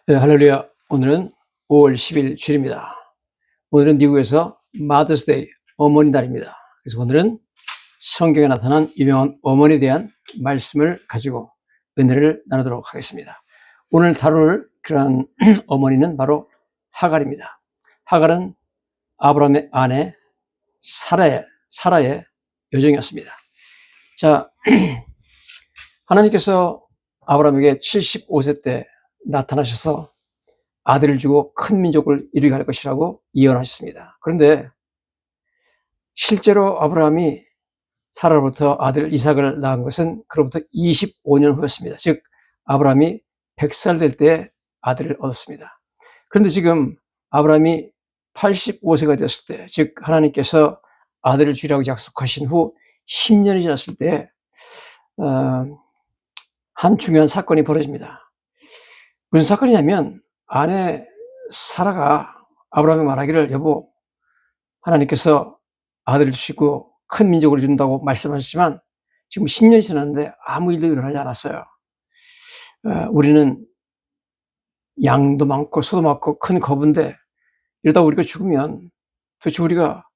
네, 할렐루야. 오늘은 5월 10일 주일입니다. 오늘은 미국에서 마더스데이, 어머니 날입니다. 그래서 오늘은 성경에 나타난 유명한 어머니에 대한 말씀을 가지고 은혜를 나누도록 하겠습니다. 오늘 다룰 그러한 어머니는 바로 하갈입니다. 하갈은 아브라함의 아내 사라의 여종이었습니다. 자, 하나님께서 아브라함에게 75세 때 나타나셔서 아들을 주고 큰 민족을 이루게 할 것이라고 예언하셨습니다. 그런데 실제로 아브라함이 사라로부터 아들 이삭을 낳은 것은 그로부터 25년 후였습니다. 즉 아브라함이 100살 될 때 아들을 얻었습니다. 그런데 지금 아브라함이 85세가 되었을 때, 즉 하나님께서 아들을 주리라고 약속하신 후 10년이 지났을 때 한 중요한 사건이 벌어집니다. 무슨 사건이냐면 아내 사라가 아브라함에 말하기를, 여보, 하나님께서 아들을 주시고 큰 민족을 이룬다고 말씀하셨지만 지금 10년이 지났는데 아무 일도 일어나지 않았어요. 우리는 양도 많고 소도 많고 큰 거부인데 이러다 우리가 죽으면 도대체 우리가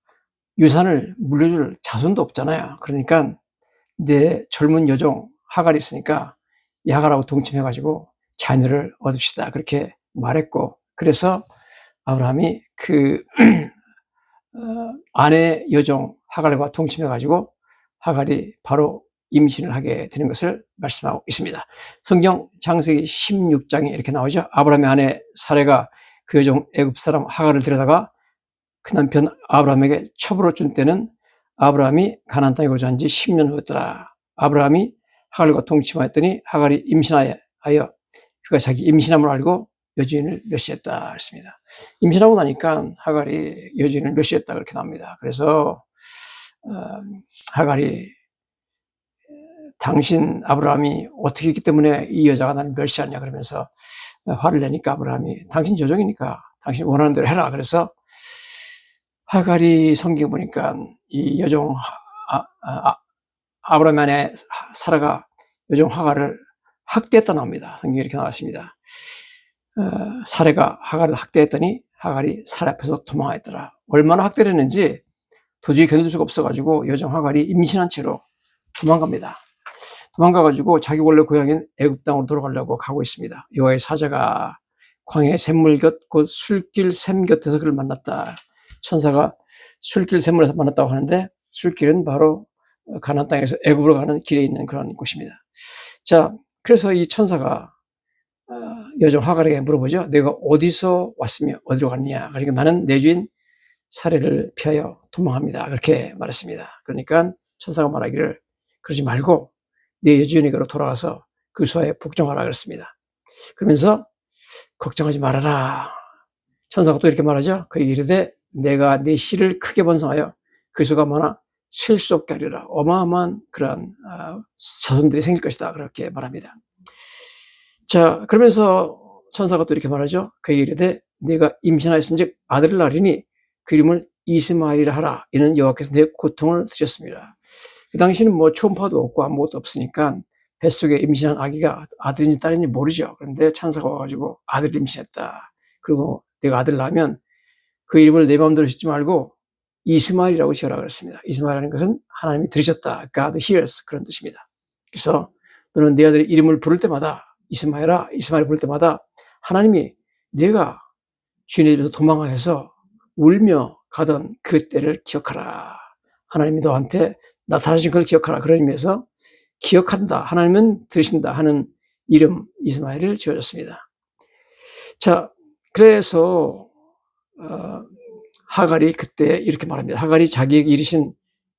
유산을 물려줄 자손도 없잖아요. 그러니까 내 젊은 여종 하갈이 있으니까 이 하갈하고 동침해가지고 자녀를 얻읍시다, 그렇게 말했고, 그래서 아브라함이 그 아내 여종 하갈과 동침해가지고 하갈이 바로 임신을 하게 되는 것을 말씀하고 있습니다. 성경 창세기 16장에 이렇게 나오죠. 아브라함의 아내 사레가 그 여종 애굽 사람 하갈을 데려다가 그 남편 아브라함에게 첩으로 준 때는 아브라함이 가나안 땅에 거주한 지 10년 후였더라. 아브라함이 하갈과 동침하였더니 하갈이 임신하여 그가 자기 임신함을 알고 여주인을 멸시했다 했습니다. 임신하고 나니까 하갈이 여주인을 멸시했다 그렇게 나옵니다. 그래서 하갈이, 당신 아브라함이 어떻게 했기 때문에 이 여자가 나를 멸시하냐 그러면서 화를 내니까 아브라함이, 당신 여종이니까 당신 원하는 대로 해라. 그래서 하갈이 성경 보니까 이 여종 아브라함의 아내 사라가 여종 하갈을 학대했다 나옵니다. 성경에 이렇게 나왔습니다. 사레가 하갈을 학대했더니 하갈이 사레 앞에서 도망했더라. 얼마나 학대를 했는지 도저히 견딜 수가 없어가지고 여종 하갈이 임신한 채로 도망갑니다. 도망가가지고 자기 원래 고향인 애굽 땅으로 돌아가려고 가고 있습니다. 여호와의 사자가 광야의 샘물 곁, 곧 술길 샘 곁에서 그를 만났다. 천사가 술길 샘물에서 만났다고 하는데 술길은 바로 가나안 땅에서 애굽으로 가는 길에 있는 그런 곳입니다. 자, 그래서 이 천사가 여종 하갈에게 물어보죠. 내가 어디서 왔으며 어디로 갔느냐. 그러니까 나는 내 주인 사레를 피하여 도망합니다, 그렇게 말했습니다. 그러니까 천사가 말하기를, 그러지 말고 내 여주인에게로 돌아가서 그 수하에 복종하라 그랬습니다. 그러면서 걱정하지 말아라. 천사가 또 이렇게 말하죠. 그에게 이르되 내가 내 씨를 크게 번성하여 그 수가 많아 셀 수 없게 하리라. 어마어마한 그런 자손들이 생길 것이다, 그렇게 말합니다. 자, 그러면서 천사가 또 이렇게 말하죠. 그에게 이르되 내가 임신하였은즉 아들을 낳으리니 그 이름을 이스마엘이라 하라. 이는 여호와께서 내 고통을 드셨습니다. 그 당시는 뭐 초음파도 없고 아무것도 없으니까 뱃속에 임신한 아기가 아들인지 딸인지 모르죠. 그런데 천사가 와가지고 아들을 임신했다. 그리고 내가 아들을 낳으면 그 이름을 내 마음대로 짓지 말고 이스마엘이라고 지어라 그랬습니다. 이스마엘이라는 것은 하나님이 들으셨다, God hears, 그런 뜻입니다. 그래서 너는 내 아들의 이름을 부를 때마다 이스마엘아, 이스마엘 부를 때마다 하나님이 내가 주인의 집에서 도망하여서 울며 가던 그 때를 기억하라. 하나님이 너한테 나타나신 걸 기억하라. 그런 의미에서 기억한다, 하나님은 들으신다 하는 이름 이스마엘을 지어줬습니다. 자, 그래서 하갈이 그때 이렇게 말합니다. 하갈이 자기에게 이르신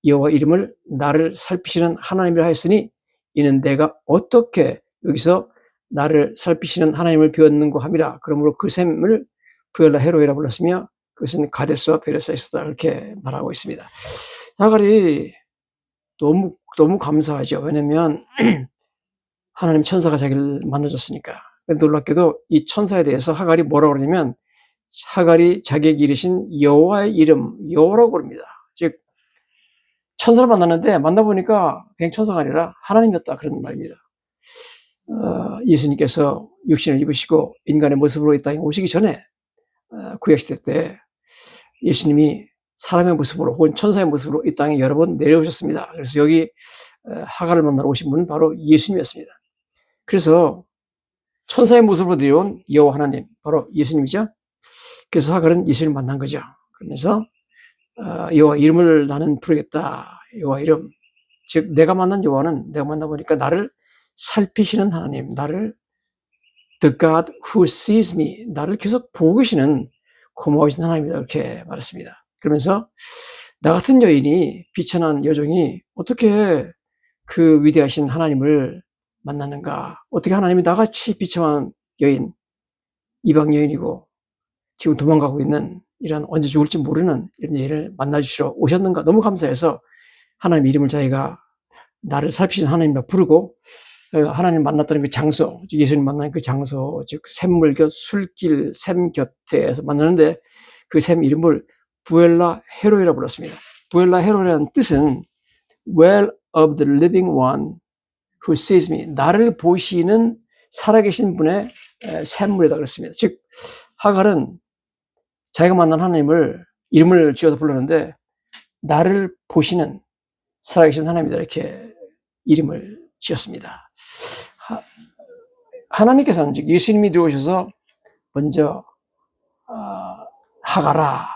여호와 이름을 나를 살피시는 하나님이라 하였으니 이는 내가 어떻게 여기서 나를 살피시는 하나님을 배웠는고 함이라. 그러므로 그 샘을 부엘라 헤로이라 불렀으며 그것은 가데스와 베레사이스다, 이렇게 말하고 있습니다. 하갈이 너무 감사하죠. 왜냐면 하나님 천사가 자기를 만나줬으니까. 놀랍게도 이 천사에 대해서 하갈이 뭐라고 그러냐면, 하갈이 자기에게 이르신 여호와의 이름, 여호라고 그럽니다. 즉 천사를 만났는데 만나보니까 그냥 천사가 아니라 하나님이었다, 그런 말입니다. 예수님께서 육신을 입으시고 인간의 모습으로 이 땅에 오시기 전에 구약시대 때 예수님이 사람의 모습으로 혹은 천사의 모습으로 이 땅에 여러 번 내려오셨습니다. 그래서 여기 하갈을 만나러 오신 분은 바로 예수님이었습니다. 그래서 천사의 모습으로 내려온 여호와 하나님, 바로 예수님이죠. 그래서 하갈은 예수님을 만난 거죠. 그러면서 여호와 이름을 나는 부르겠다. 여호와 이름. 즉 내가 만난 여호와는 내가 만나보니까 나를 살피시는 하나님, 나를 The God who sees me, 나를 계속 보고 계시는 고마우신 하나님이다. 이렇게 말했습니다. 그러면서 나 같은 여인이 비천한 여종이 어떻게 그 위대하신 하나님을 만나는가? 어떻게 하나님이 나같이 비천한 여인, 이방 여인이고 지금 도망가고 있는 이런 언제 죽을지 모르는 이런 여인을 만나주시러 오셨는가? 너무 감사해서 하나님 이름을 자기가 나를 살피신 하나님이라 부르고 하나님 만났다는 그 장소, 예수님 만난 그 장소, 즉 샘물 곁 술길 샘 곁에서 만나는데 그 샘 이름을 부엘라 헤로이라 불렀습니다. 부엘라 헤로이라는 뜻은 Well of the living one who sees me, 나를 보시는 살아계신 분의 샘물이다 그랬습니다. 즉 하갈은 자기가 만난 하나님을 이름을 지어서 불렀는데 나를 보시는 살아계신 하나님이다 이렇게 이름을 지었습니다. 하나님께서는 즉 예수님이 들어오셔서 먼저 하갈아,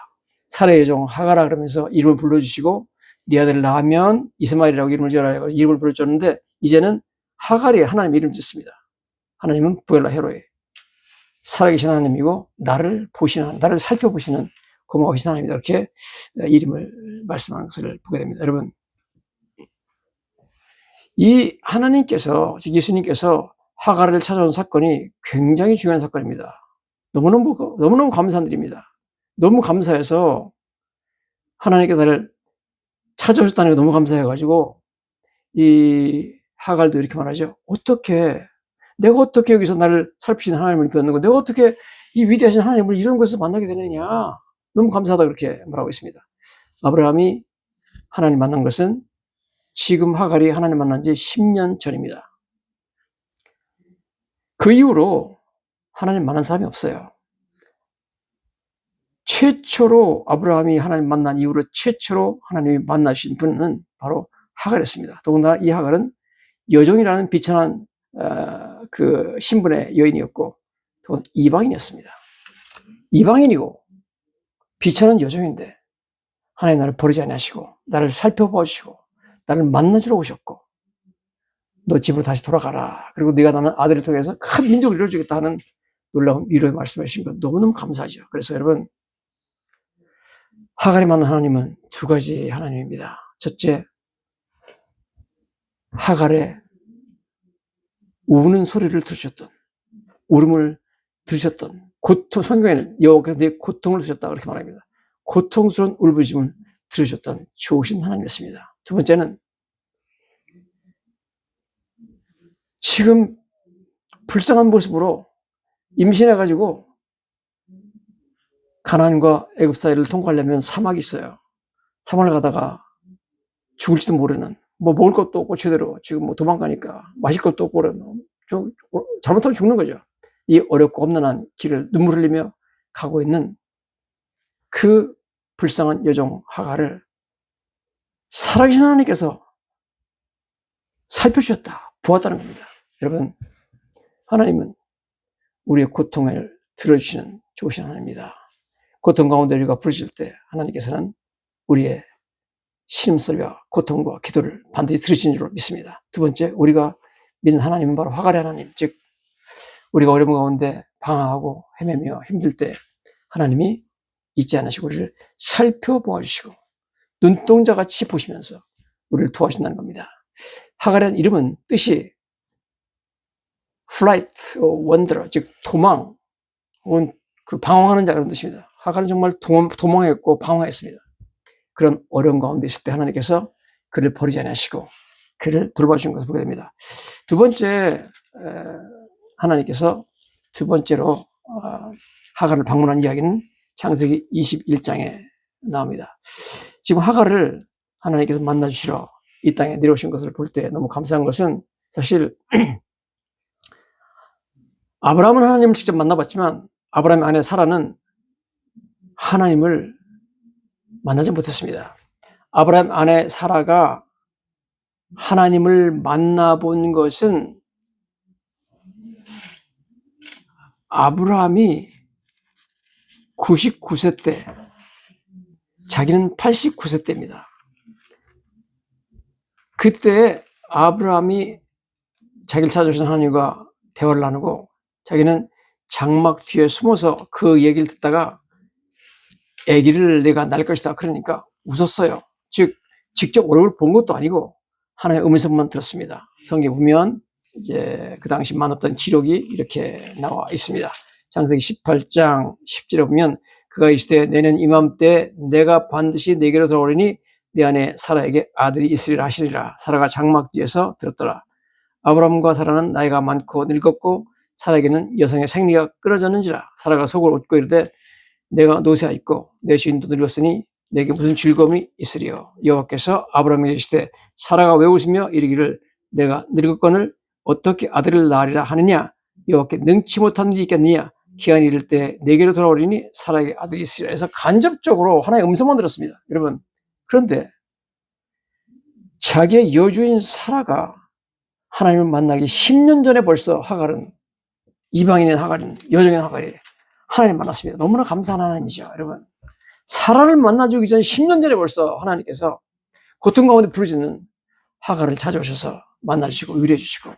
사라의 여종 하갈아 그러면서 이름을 불러주시고 네 아들을 낳으면 이스마엘이라고 이름을 지어라 해서 이름을 불러줬는데 이제는 하갈이 하나님 이름을 짓습니다. 하나님은 부엘라 헤로이, 살아계신 하나님이고 나를 보시는, 나를 살펴보시는 고마우신 하나님이다 이렇게 이름을 말씀하는 것을 보게 됩니다. 여러분, 이 하나님께서, 즉 예수님께서 하갈을 찾아온 사건이 굉장히 중요한 사건입니다. 너무너무 감사한 일입니다. 너무 감사해서 하나님께 나를 찾아오셨다는 게 너무 감사해가지고 이 하갈도 이렇게 말하죠. 내가 어떻게 여기서 나를 살피시는 하나님을 뵙는고 내가 어떻게 이 위대하신 하나님을 이런 곳에서 만나게 되느냐. 너무 감사하다 그렇게 말하고 있습니다. 아브라함이 하나님 만난 것은 지금 하갈이 하나님 만난 지 10년 전입니다. 그 이후로 하나님 만난 사람이 없어요. 최초로 아브라함이 하나님 만난 이후로 최초로 하나님이 만나신 분은 바로 하갈이었습니다. 더군다나 이 하갈은 여종이라는 비천한 그 신분의 여인이었고 또 이방인이었습니다. 이방인이고 비천한 여종인데 하나님 나를 버리지 않으시고 나를 살펴봐 주시고 나를 만나주러 오셨고 너 집으로 다시 돌아가라. 그리고 네가 낳는 아들을 통해서 큰 민족을 이루어주겠다 하는 놀라운 위로의 말씀을 해주신 것 너무너무 감사하죠. 그래서 여러분, 하갈이 만난 하나님은 두 가지 하나님입니다. 첫째, 하갈의 우는 소리를 들으셨던, 울음을 들으셨던, 성경에는 여호와께서 네 고통을 들으셨다 그렇게 말합니다. 고통스러운 울부짖음을 들으셨던 좋으신 하나님이었습니다. 두 번째는 지금 불쌍한 모습으로 임신해가지고 가나안과 애굽 사이를 통과하려면 사막이 있어요. 사막을 가다가 죽을지도 모르는, 먹을 것도 없고 제대로 지금 도망가니까 마실 것도 없고 잘못하면 죽는 거죠. 이 어렵고 험난한 길을 눈물 흘리며 가고 있는 그 불쌍한 여종 하갈을 살아계신 하나님께서 살펴주셨다, 보았다는 겁니다. 여러분, 하나님은 우리의 고통을 들어주시는 좋으신 하나님입니다. 고통 가운데 우리가 부르실 때 하나님께서는 우리의 신음소리와 고통과 기도를 반드시 들으시는 줄 믿습니다. 두 번째, 우리가 믿는 하나님은 바로 하갈의 하나님, 즉 우리가 어려움 가운데 방황하고 헤매며 힘들 때 하나님이 잊지 않으시고 우리를 살펴보아 주시고 눈동자같이 보시면서 우리를 도와주신다는 겁니다. 하갈의 이름은 뜻이 flight or wanderer, 즉 도망 혹은 그 방황하는 자 그런 뜻입니다. 하갈은 정말 도망했고 방황했습니다. 그런 어려운 가운데 있을 때 하나님께서 그를 버리지 않으시고 그를 돌봐주신 것을 보게 됩니다. 두 번째, 하나님께서 두 번째로 하갈을 방문한 이야기는 창세기 21장에 나옵니다. 지금 하갈을 하나님께서 만나주시러 이 땅에 내려오신 것을 볼 때 너무 감사한 것은 사실 아브라함은 하나님을 직접 만나봤지만 아브라함의 아내 사라는 하나님을 만나지 못했습니다. 아브라함 아내 사라가 하나님을 만나본 것은 아브라함이 99세 때, 자기는 89세 때입니다. 그때 아브라함이 자기를 찾아오신 하나님과 대화를 나누고 자기는 장막 뒤에 숨어서 그 얘기를 듣다가 아기를 내가 낳을 것이다 그러니까 웃었어요. 즉 직접 얼굴 본 것도 아니고 하나님의 음성만 들었습니다. 성경에 보면 이제 그 당시 많았던 기록이 이렇게 나와 있습니다. 창세기 18장 10절에 보면 그가 이르시되 내년 이맘때 내가 반드시 내게로 돌아오리니 내 아내 사라에게 아들이 있으리라 하시리라. 사라가 장막 뒤에서 들었더라. 아브라함과 사라는 나이가 많고 늙었고 사라에게는 여성의 생리가 끊어졌는지라. 사라가 속을 웃고 이르되 내가 노쇠하였고 내 주인도 늙었으니 내게 무슨 즐거움이 있으리요. 여호와께서 아브라함에게 이르시되 사라가 왜 웃으며 이르기를 내가 늙었거늘 어떻게 아들을 낳으리라 하느냐. 여호와께 능치 못한 일이 있겠느냐. 기한이 이를 때 내게로 돌아오리니 사라에게 아들이 있으리라. 해서 간접적으로 하나의 음성만 들었습니다. 여러분, 그런데 자기의 여주인 사라가 하나님을 만나기 10년 전에 벌써 하갈은, 이방인인 하갈은, 여종인 하갈이 하나님을 만났습니다. 너무나 감사한 하나님이죠. 여러분, 사라를 만나주기 전 10년 전에 벌써 하나님께서 고통 가운데 부르짖는 하갈을 찾아오셔서 만나주시고 위로해 주시고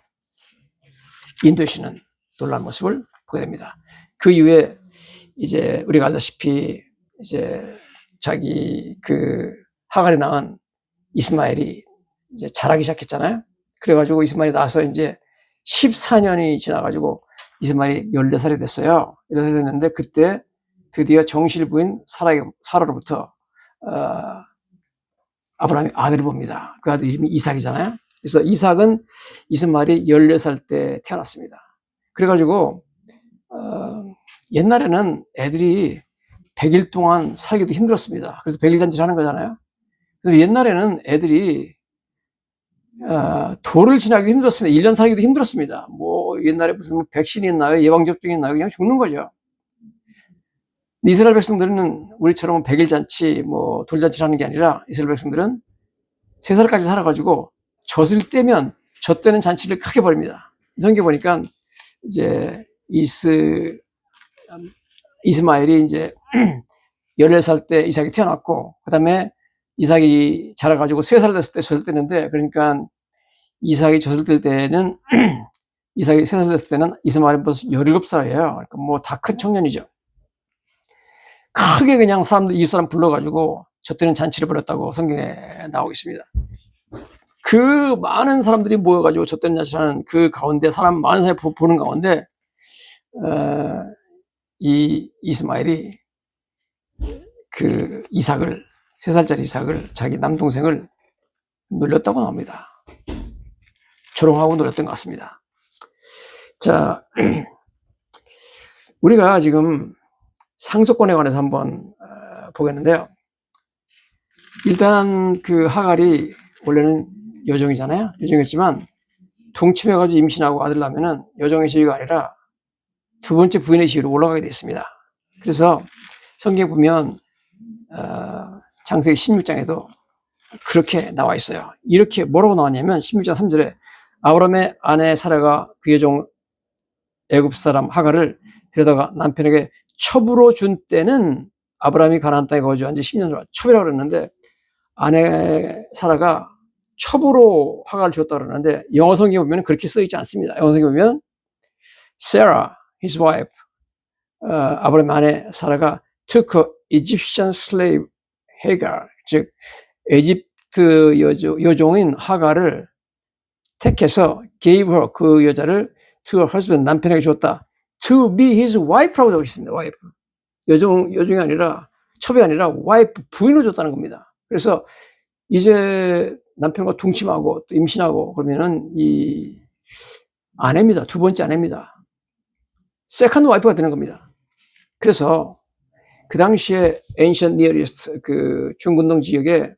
인도해주시는 놀라운 모습을 보게 됩니다. 그 이후에 이제 우리가 알다시피 이제 자기 그 하갈이 낳은 이스마엘이 이제 자라기 시작했잖아요. 그래가지고 이스마엘이 나서 이제 14년이 지나가지고 이스마엘이 14살이 됐어요. 14살이 됐는데 그때 드디어 정실 부인 사라로부터 아브라함이 아들을 봅니다. 그 아들 이름이 이삭이잖아요. 그래서 이삭은 이스마엘이 14살 때 태어났습니다. 그래가지고 옛날에는 애들이 100일 동안 살기도 힘들었습니다. 그래서 100일 잔치를 하는 거잖아요. 근데 옛날에는 애들이 돌을 지나기도 힘들었습니다. 1년 살기도 힘들었습니다. 뭐 옛날에 무슨 백신이 있나요? 예방접종이 있나요? 그냥 죽는 거죠. 이스라엘 백성들은 우리처럼 100일 잔치, 뭐 돌잔치를 하는 게 아니라 이스라엘 백성들은 3살까지 살아가지고 젖을 떼면 젖 떼는 잔치를 크게 벌입니다. 성경 보니까 이제 이스마엘이 이제 14살 때 이삭이 태어났고, 그 다음에 이삭이 자라가지고 3살 됐을 때 젖을 떼는데, 그러니까 이삭이 젖을 뗄 때는, 이삭이 3살 됐을 때는 이스마엘은 벌써 17살이에요. 그러니까 뭐 다 큰 청년이죠. 크게 그냥 이웃 사람 불러가지고 젖 떼는 잔치를 벌였다고 성경에 나오고 있습니다. 그 많은 사람들이 모여가지고 젖 떼는 잔치를 하는 그 가운데, 사람 많은 사람이 보는 가운데, 이 이스마엘이 그 이삭을, 3살짜리 이삭을, 자기 남동생을 놀렸다고 나옵니다. 조롱하고 놀렸던 것 같습니다. 자, 우리가 지금 상속권에 관해서 한번 보겠는데요. 일단 그 하갈이 원래는 여종이잖아요. 여종이었지만 동침해가지고 임신하고 아들 낳으면은 여종의 지위가 아니라 두 번째 부인의 지위로 올라가게 되어 있습니다. 그래서 성경에 보면 창세기 16장에도 그렇게 나와 있어요. 이렇게 뭐라고 나왔냐면 16장 3절에 아브라함의 아내 사라가 그 여종 애굽 사람 하갈을 데려다가 남편에게 첩으로 준 때는 아브라함이 가나안 땅에 거주한 지 10년 동안 첩이라고 그랬는데, 아내 사라가 첩으로 하갈을 줬다고 그러는데 영어 성경에 보면 그렇게 써 있지 않습니다. 영어 성경에 보면 Sarah, his wife, 아브라함의 아내 사라가 took an Egyptian slave Hagar, 즉 에집트 여종인 하갈을 택해서 gave her, 그 여자를 to her husband, 남편에게 줬다. to be his wife라고 적혀 있습니다. wife. 여종이 아니라, 첩이 아니라 wife, 부인을 줬다는 겁니다. 그래서 이제 남편과 동침하고 또 임신하고 그러면은 이 아내입니다. 두 번째 아내입니다. 세컨드 와이프가 되는 겁니다. 그래서 그 당시에 Ancient Near East, 그 중근동 지역에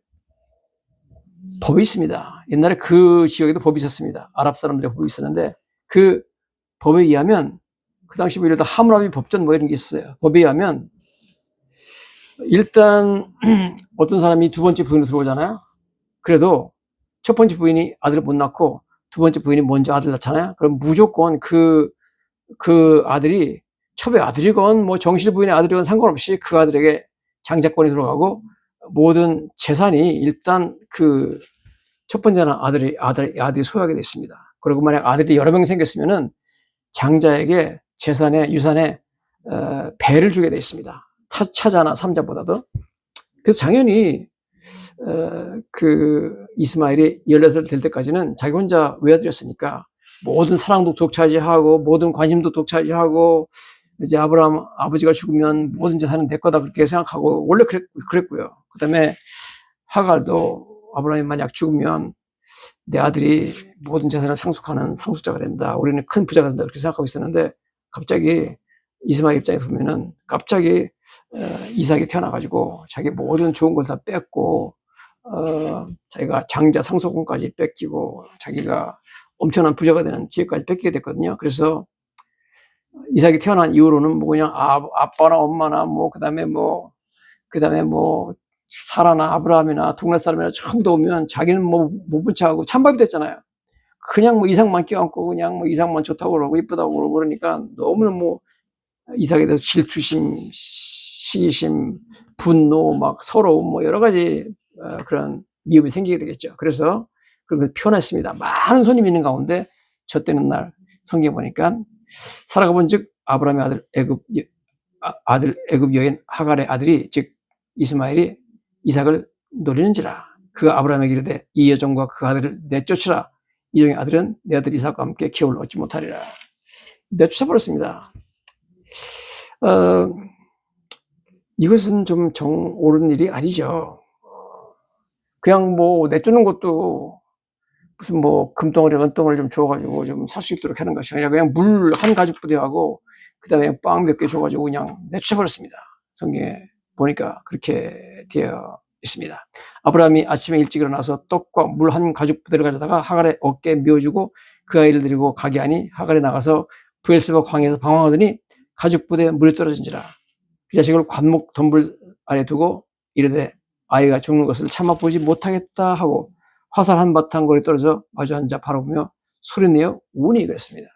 법이 있습니다. 옛날에 그 지역에도 법이 있었습니다. 아랍 사람들의 법이 있었는데 그 법에 의하면 그 당시 뭐 이러다 하무라비 법전 뭐 이런 게 있었어요. 법에 의하면 일단 어떤 사람이 두 번째 부인으로 들어오잖아요. 그래도 첫 번째 부인이 아들을 못 낳고 두 번째 부인이 먼저 아들 낳잖아요. 그럼 무조건 그 아들이 첩의 아들이건 뭐 정실 부인의 아들이건 상관없이 그 아들에게 장자권이 들어가고 모든 재산이 일단 그 첫 번째는 아들이 소유하게 됐습니다. 그리고 만약 아들이 여러 명 생겼으면은 장자에게 재산에 유산에 배를 주게 돼 있습니다. 차자나 삼자보다도. 그래서 당연히 그 이스마엘이 16살 될 때까지는 자기 혼자 외아들이었으니까 모든 사랑도 독차지하고 모든 관심도 독차지하고 이제 아브라함 아버지가 죽으면 모든 재산은 내 거다 그렇게 생각하고 원래 그랬고요. 그다음에 하갈도 아브라함이 만약 죽으면 내 아들이 모든 재산을 상속하는 상속자가 된다. 우리는 큰 부자가 된다. 그렇게 생각하고 있었는데 갑자기 이스마엘 입장에서 보면은 갑자기 이삭이 태어나가지고 자기 모든 좋은 걸 다 뺏고 자기가 장자 상속권까지 뺏기고 자기가 엄청난 부자가 되는 지혜까지 뺏기게 됐거든요. 그래서 이삭이 태어난 이후로는 뭐 그냥 아빠나 엄마나 뭐 그다음에 뭐 사라나 아브라함이나 동네 사람이나 처음 오면 자기는 뭐 못 본 척하고 찬밥이 됐잖아요. 그냥 뭐 이삭만 껴안고 그냥 뭐 이삭만 좋다고 그러고 이쁘다고 그러고 그러니까 너무나 뭐 이삭에 대해서 질투심, 시기심, 분노, 막 서러움 뭐 여러 가지 그런 미움이 생기게 되겠죠. 그래서 그런 걸 표현했습니다. 많은 손님이 있는 가운데 저 때는 날 성경에 보니까 사라가 본즉 아브라함의 아들 애굽 여인 하갈의 아들이 즉 이스마엘이 이삭을 노리는지라 그 아브라함에게 이르되 이 여종과 그 아들을 내쫓으라 이 여종의 아들은 내 아들 이삭과 함께 기업을 얻지 못하리라. 내쫓아버렸습니다. 이것은 좀 옳은 일이 아니죠. 그냥 뭐 내쫓는 것도 무슨 뭐 금덩어리 은덩어리 좀 줘가지고 좀 살 수 있도록 하는 것이 아니라 그냥 물 한 가죽 부대하고 그 다음에 빵 몇 개 줘가지고 그냥 내쫓아버렸습니다. 성경에 보니까 그렇게 되어 있습니다. 아브라함이 아침에 일찍 일어나서 떡과 물 한 가죽 부대를 가져다가 하갈의 어깨에 메어주고 그 아이를 데리고 가게 하니 하갈이 나가서 브엘세바 광야에서 방황하더니 가죽 부대에 물이 떨어진지라 그 자식을 관목 덤불 아래 두고 이르되 아이가 죽는 것을 참아보지 못하겠다 하고 화살 한 바탕 거리 떨어져 마주 앉아 바라보며 소리내어 우니 그랬습니다.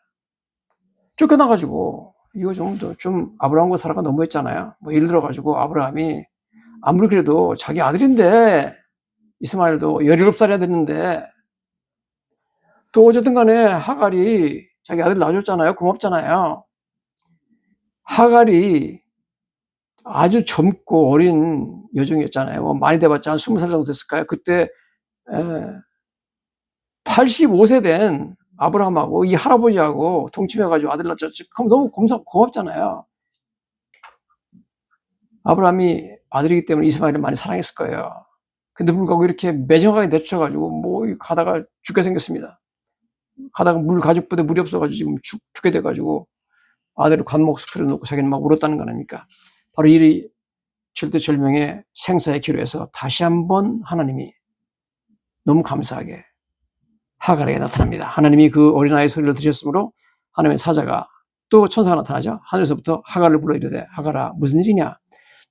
쫓겨나가지고 이거 좀 아브라함과 사라가 너무했잖아요. 뭐 예를 들어가지고 아브라함이 아무리 그래도 자기 아들인데 이스마엘도 17살이야 됐는데 또 어쨌든 간에 하갈이 자기 아들 낳아줬잖아요. 고맙잖아요. 하갈이 아주 젊고 어린 여종이었잖아요. 뭐 많이 돼봤자 한 20살 정도 됐을까요? 그때 85세 된 아브라함하고 이 할아버지하고 동침해가지고 아들 낳았죠. 그럼 너무 고맙잖아요. 아브라함이 아들이기 때문에 이스마엘을 많이 사랑했을 거예요. 근데 불구하고 이렇게 매정하게 내쫓아가지고 뭐 가다가 죽게 생겼습니다. 가다가 가죽 부대 물이 없어가지고 지금 죽게 돼가지고 아들을 관목 숲에 놓고 자기는 막 울었다는 거 아닙니까? 바로 이 절대절명의 생사의 기로에서 다시 한번 하나님이 너무 감사하게 하갈에게 나타납니다. 하나님이 그 어린아이의 소리를 들으셨으므로 하나님의 사자가 또 천사가 나타나죠. 하늘에서부터 하갈을 불러 이르되 하갈아 무슨 일이냐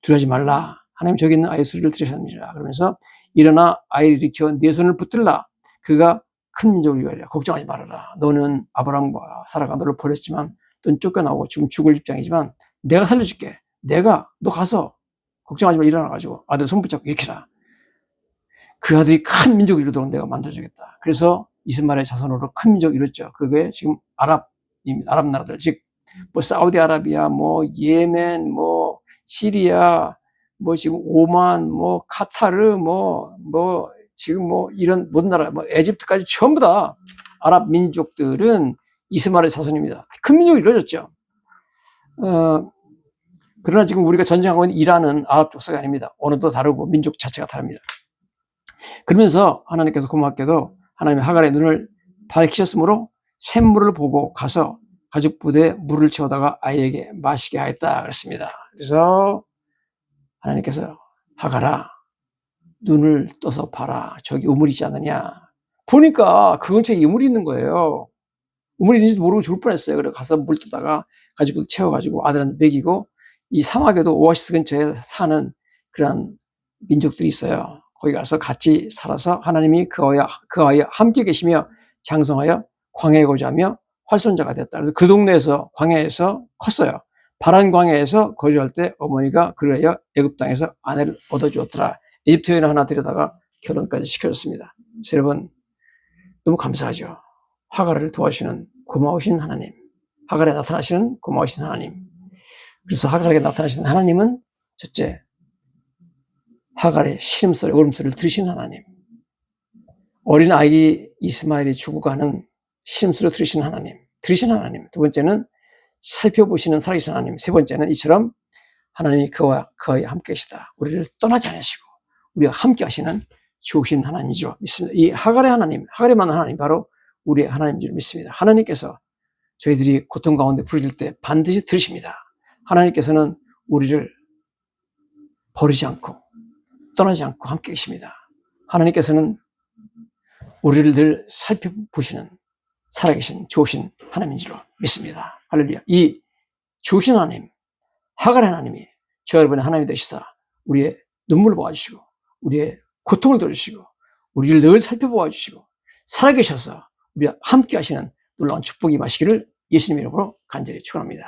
두려워하지 말라 하나님 저기 있는 아이의 소리를 들으셨느니라 그러면서 일어나 아이를 일으켜 네 손을 붙들라 그가 큰 민족을 위하리라 걱정하지 말아라 너는 아브라함과 사라가 너를 버렸지만 넌 쫓겨나고 지금 죽을 입장이지만 내가 살려줄게 너 가서 걱정하지 마 일어나가지고 아들 손 붙잡고 일으키라 그 아들이 큰 민족을 이루도록 내가 만들어주겠다. 그래서 이스마엘의 자손으로 큰 민족을 이뤘죠. 그게 지금 아랍 나라들, 즉, 뭐, 사우디아라비아, 뭐, 예멘, 뭐, 시리아, 뭐, 지금 오만, 뭐, 카타르, 지금 이런 모든 나라, 뭐, 에집트까지 전부 다 아랍 민족들은 이스마엘의 자손입니다. 큰 민족이 이루어졌죠. 그러나 지금 우리가 전쟁하고 있는 이란은 아랍 족속이 아닙니다. 언어도 다르고 민족 자체가 다릅니다. 그러면서 하나님께서 고맙게도 하나님의 하갈의 눈을 밝히셨으므로 샘물을 보고 가서 가죽 부대에 물을 채우다가 아이에게 마시게 하였다 그랬습니다. 그래서 하나님께서 하갈아 눈을 떠서 봐라 저기 우물이 있지 않느냐 보니까 그 근처에 우물이 있는 거예요. 우물이 있는지도 모르고 죽을 뻔했어요. 그래서 가서 물 뜨다가 가지고 채워가지고 아들한테 먹이고, 이 사막에도 오아시스 근처에 사는 그런 민족들이 있어요. 거기 가서 같이 살아서 하나님이 그 아이와 함께 계시며 장성하여 광야에 거주하며 활손자가 됐다. 그래서 그 동네에서 광야에서 컸어요. 바란 광야에서 거주할 때 어머니가 그를 위하여 애굽 땅에서 아내를 얻어주었더라. 이집트 여인 하나 데려다가 결혼까지 시켜줬습니다. 여러분, 너무 감사하죠. 하갈을 도와주시는 고마우신 하나님, 하갈에 나타나시는 고마우신 하나님. 그래서 하갈에게 나타나시는 하나님은 첫째, 하갈의 시름소리, 울음소리를 들으신 하나님, 어린 아이 이스마엘이 죽어가는 시름소리를 들으신 하나님, 두 번째는 살펴보시는 살아계신 하나님, 세 번째는 이처럼 하나님이 그와 그 아이와 함께 계시다. 우리를 떠나지 않으시고 우리와 함께 하시는 좋으신 하나님이죠. 믿습니다. 이 하갈의 하나님, 하갈에 만난 하나님, 바로 우리의 하나님인 줄 믿습니다. 하나님께서 저희들이 고통 가운데 부르짖을 때 반드시 들으십니다. 하나님께서는 우리를 버리지 않고 떠나지 않고 함께 계십니다. 하나님께서는 우리를 늘 살펴보시는 살아계신 좋으신 하나님인 줄 믿습니다. 할렐루야. 이 좋으신 하나님, 하갈의 하나님이 저와 여러분의 하나님이 되시사 우리의 눈물을 보아주시고 우리의 고통을 들어주시고 우리를 늘 살펴보아주시고 살아계셔서 우리와 함께 하시는 놀라운 축복이 마시기를 예수님 이름으로 간절히 축원합니다.